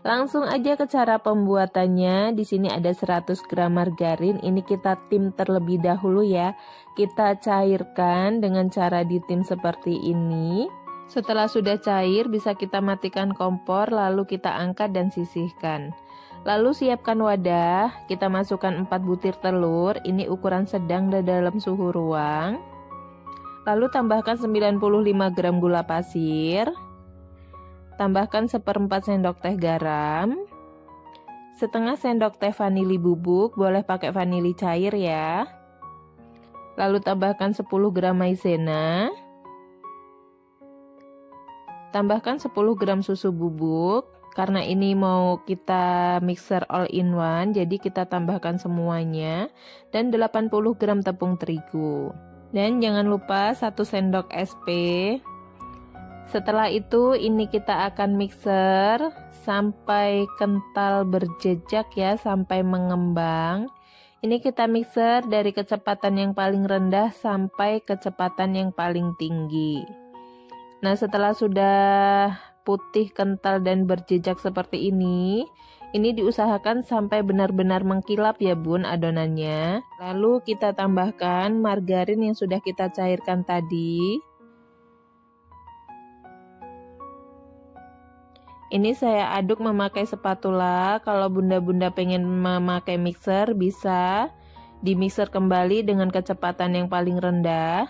Langsung aja ke cara pembuatannya. Di sini ada 100 gram margarin. Ini kita tim terlebih dahulu ya. Kita cairkan dengan cara ditim seperti ini. Setelah sudah cair, bisa kita matikan kompor, lalu kita angkat dan sisihkan. Lalu siapkan wadah, kita masukkan 4 butir telur, ini ukuran sedang dan dalam suhu ruang. Lalu tambahkan 95 gram gula pasir. Tambahkan 1/4 sendok teh garam. Setengah sendok teh vanili bubuk, boleh pakai vanili cair ya. Lalu tambahkan 10 gram maizena. Tambahkan 10 gram susu bubuk. Karena ini mau kita mixer all in one, jadi kita tambahkan semuanya. Dan 80 gram tepung terigu. Dan jangan lupa 1 sendok SP. Setelah itu ini kita akan mixer sampai kental berjejak ya, sampai mengembang. Ini kita mixer dari kecepatan yang paling rendah sampai kecepatan yang paling tinggi. Nah, setelah sudah putih, kental, dan berjejak seperti ini diusahakan sampai benar-benar mengkilap ya bun adonannya. Lalu kita tambahkan margarin yang sudah kita cairkan tadi. Ini saya aduk memakai spatula. Kalau bunda-bunda pengen memakai mixer, bisa di mixer kembali dengan kecepatan yang paling rendah.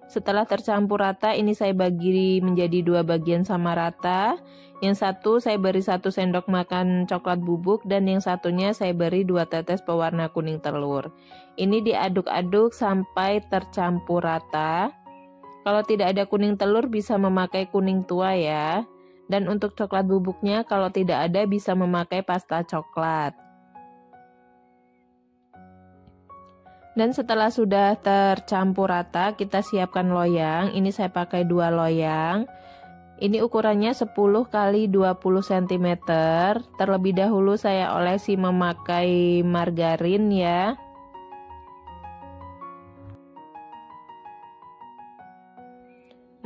Setelah tercampur rata, ini saya bagi menjadi 2 bagian sama rata. Yang satu saya beri 1 sendok makan coklat bubuk, dan yang satunya saya beri 2 tetes pewarna kuning telur. Ini diaduk-aduk sampai tercampur rata. Kalau tidak ada kuning telur, bisa memakai kuning tua ya. Dan untuk coklat bubuknya, kalau tidak ada, bisa memakai pasta coklat. Dan setelah sudah tercampur rata, kita siapkan loyang. Ini saya pakai 2 loyang. Ini ukurannya 10 x 20 cm. Terlebih dahulu saya olesi memakai margarin ya.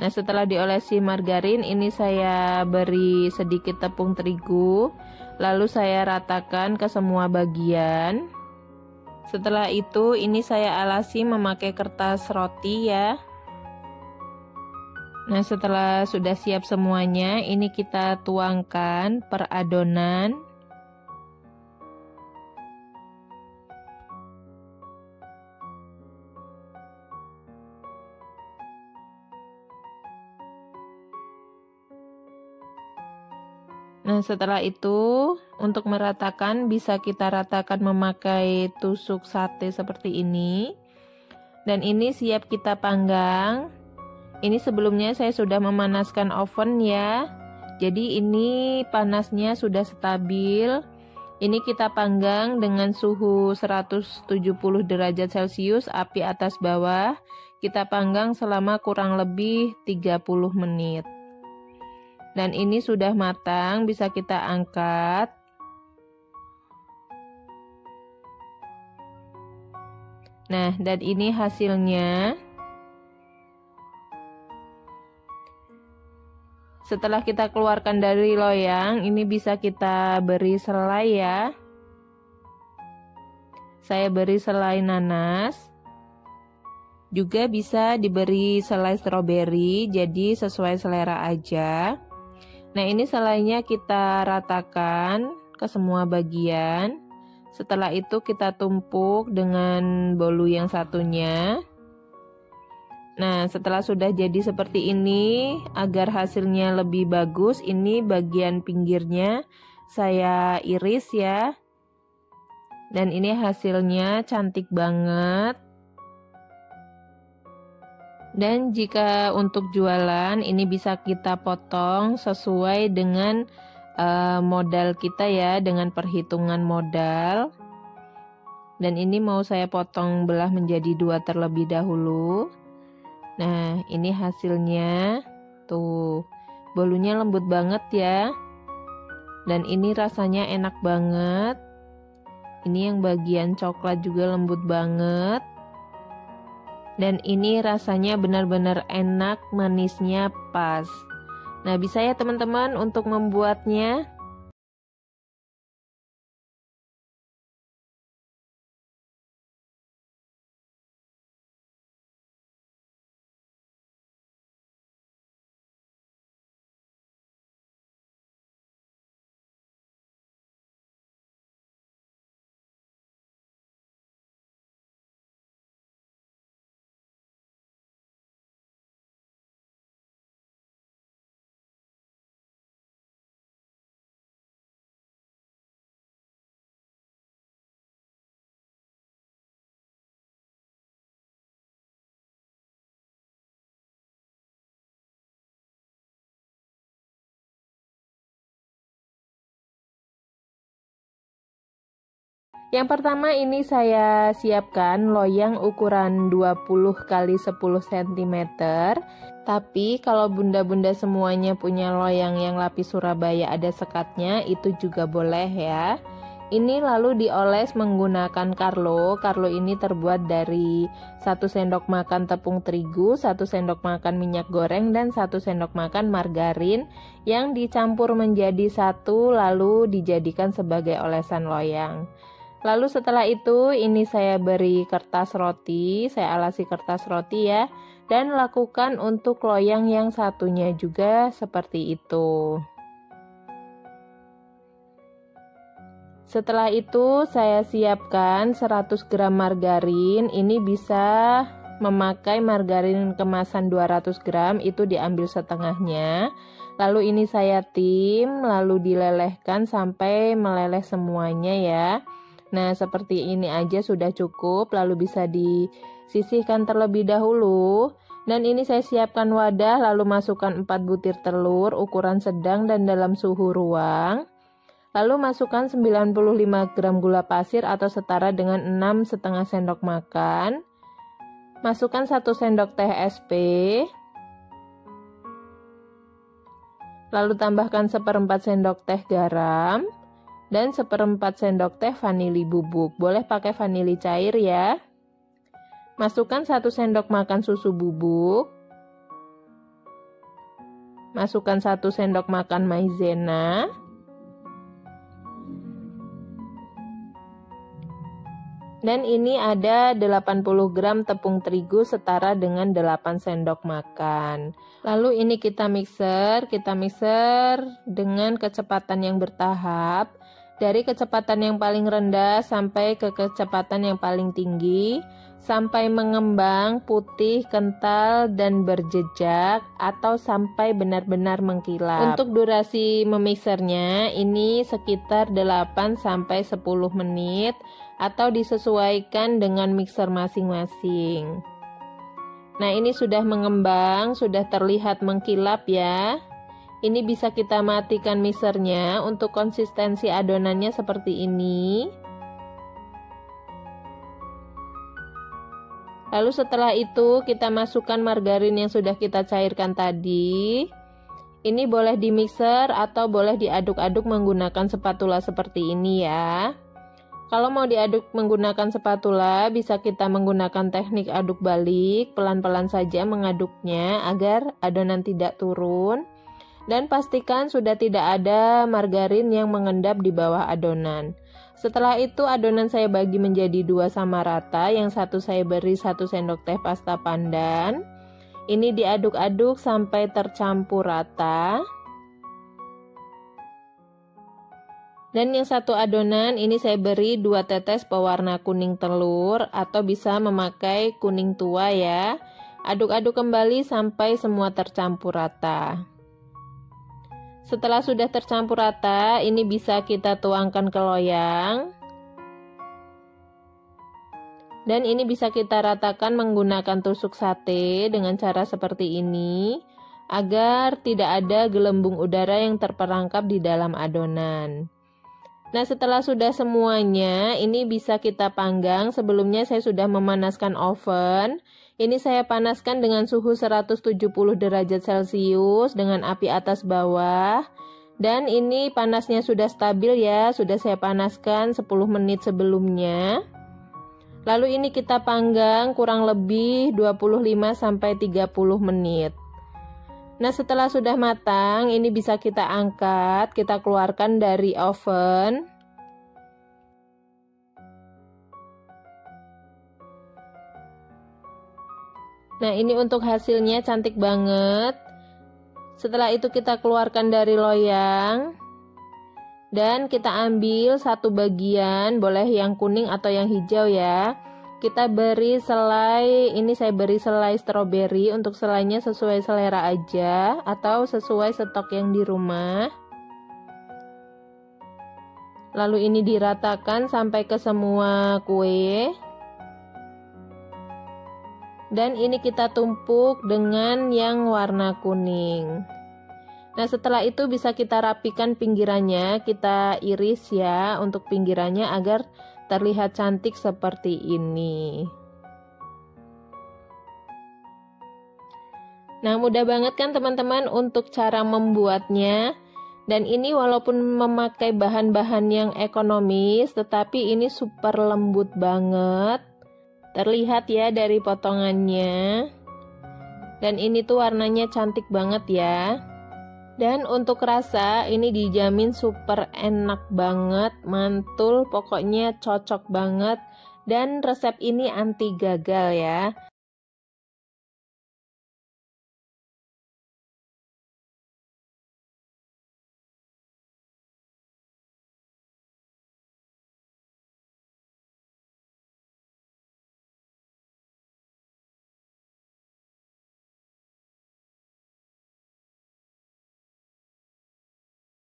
Nah, setelah diolesi margarin, ini saya beri sedikit tepung terigu. Lalu saya ratakan ke semua bagian. Setelah itu ini saya alasi memakai kertas roti ya. Nah, setelah sudah siap semuanya, ini kita tuangkan per adonan. Nah, setelah itu untuk meratakan bisa kita ratakan memakai tusuk sate seperti ini. Dan ini siap kita panggang. Ini sebelumnya saya sudah memanaskan oven ya. Jadi ini panasnya sudah stabil. Ini kita panggang dengan suhu 170 derajat Celcius, api atas bawah. Kita panggang selama kurang lebih 30 menit. Dan ini sudah matang, bisa kita angkat. Nah, dan ini hasilnya. Setelah kita keluarkan dari loyang, ini bisa kita beri selai ya. Saya beri selai nanas. Juga bisa diberi selai stroberi, jadi sesuai selera aja. Nah, ini selainya kita ratakan ke semua bagian. Setelah itu kita tumpuk dengan bolu yang satunya. Nah, setelah sudah jadi seperti ini, agar hasilnya lebih bagus, ini bagian pinggirnya saya iris ya. Dan ini hasilnya cantik banget. Dan jika untuk jualan, ini bisa kita potong sesuai dengan modal kita ya, dengan perhitungan modal. Dan ini mau saya potong belah menjadi 2 terlebih dahulu. Nah, ini hasilnya. Tuh, bolunya lembut banget ya. Dan ini rasanya enak banget. Ini yang bagian coklat juga lembut banget. Dan ini rasanya benar-benar enak, manisnya pas. Nah, bisa ya teman-teman untuk membuatnya. Yang pertama ini saya siapkan loyang ukuran 20 x 10 cm. Tapi kalau bunda-bunda semuanya punya loyang yang lapis Surabaya ada sekatnya, itu juga boleh ya. Ini lalu dioles menggunakan Carlo. Carlo ini terbuat dari 1 sendok makan tepung terigu, 1 sendok makan minyak goreng, dan 1 sendok makan margarin yang dicampur menjadi satu lalu dijadikan sebagai olesan loyang. Lalu setelah itu ini saya beri kertas roti, saya alasi kertas roti ya, dan lakukan untuk loyang yang satunya juga seperti itu. Setelah itu saya siapkan 100 gram margarin, ini bisa memakai margarin kemasan 200 gram, itu diambil setengahnya. Lalu ini saya tim, lalu dilelehkan sampai meleleh semuanya ya. Nah, seperti ini aja sudah cukup, lalu bisa disisihkan terlebih dahulu. Dan ini saya siapkan wadah, lalu masukkan 4 butir telur ukuran sedang dan dalam suhu ruang. Lalu masukkan 95 gram gula pasir atau setara dengan 6,5 sendok makan. Masukkan 1 sendok teh SP. Lalu tambahkan 1/4 sendok teh garam. Dan 1/4 sendok teh vanili bubuk. Boleh pakai vanili cair ya. Masukkan 1 sendok makan susu bubuk. Masukkan 1 sendok makan maizena. Dan ini ada 80 gram tepung terigu setara dengan 8 sendok makan. Lalu ini kita mixer dengan kecepatan yang bertahap. Dari kecepatan yang paling rendah sampai ke kecepatan yang paling tinggi, sampai mengembang, putih, kental, dan berjejak, atau sampai benar-benar mengkilap. Untuk durasi memixernya, ini sekitar 8-10 menit, atau disesuaikan dengan mixer masing-masing. Nah, ini sudah mengembang, sudah terlihat mengkilap ya. Ini bisa kita matikan mixernya untuk konsistensi adonannya seperti ini. Lalu setelah itu kita masukkan margarin yang sudah kita cairkan tadi. Ini boleh di mixer atau boleh diaduk-aduk menggunakan spatula seperti ini ya. Kalau mau diaduk menggunakan spatula, bisa kita menggunakan teknik aduk balik, pelan-pelan saja mengaduknya agar adonan tidak turun. Dan pastikan sudah tidak ada margarin yang mengendap di bawah adonan. Setelah itu adonan saya bagi menjadi 2 sama rata, yang satu saya beri 1 sendok teh pasta pandan. Ini diaduk-aduk sampai tercampur rata. Dan yang satu adonan ini saya beri 2 tetes pewarna kuning telur atau bisa memakai kuning tua ya. Aduk-aduk kembali sampai semua tercampur rata. Setelah sudah tercampur rata, ini bisa kita tuangkan ke loyang. Dan ini bisa kita ratakan menggunakan tusuk sate dengan cara seperti ini, agar tidak ada gelembung udara yang terperangkap di dalam adonan. Nah, setelah sudah semuanya, ini bisa kita panggang. Sebelumnya saya sudah memanaskan oven. Ini saya panaskan dengan suhu 170 derajat Celcius dengan api atas bawah. Dan ini panasnya sudah stabil ya, sudah saya panaskan 10 menit sebelumnya. Lalu ini kita panggang kurang lebih 25-30 menit. Nah, setelah sudah matang, ini bisa kita angkat, kita keluarkan dari oven. Nah, ini untuk hasilnya cantik banget. Setelah itu kita keluarkan dari loyang. Dan kita ambil satu bagian, boleh yang kuning atau yang hijau ya. Kita beri selai, ini saya beri selai stroberi. Untuk selainya sesuai selera aja atau sesuai stok yang di rumah. Lalu ini diratakan sampai ke semua kue. Dan ini kita tumpuk dengan yang warna kuning. Nah, setelah itu bisa kita rapikan pinggirannya, kita iris ya untuk pinggirannya agar terlihat cantik seperti ini. Nah, mudah banget kan teman-teman untuk cara membuatnya. Dan ini walaupun memakai bahan-bahan yang ekonomis, tetapi ini super lembut banget. Terlihat ya dari potongannya. Dan ini tuh warnanya cantik banget ya. Dan untuk rasa ini dijamin super enak banget, mantul, pokoknya cocok banget. Dan resep ini anti gagal ya.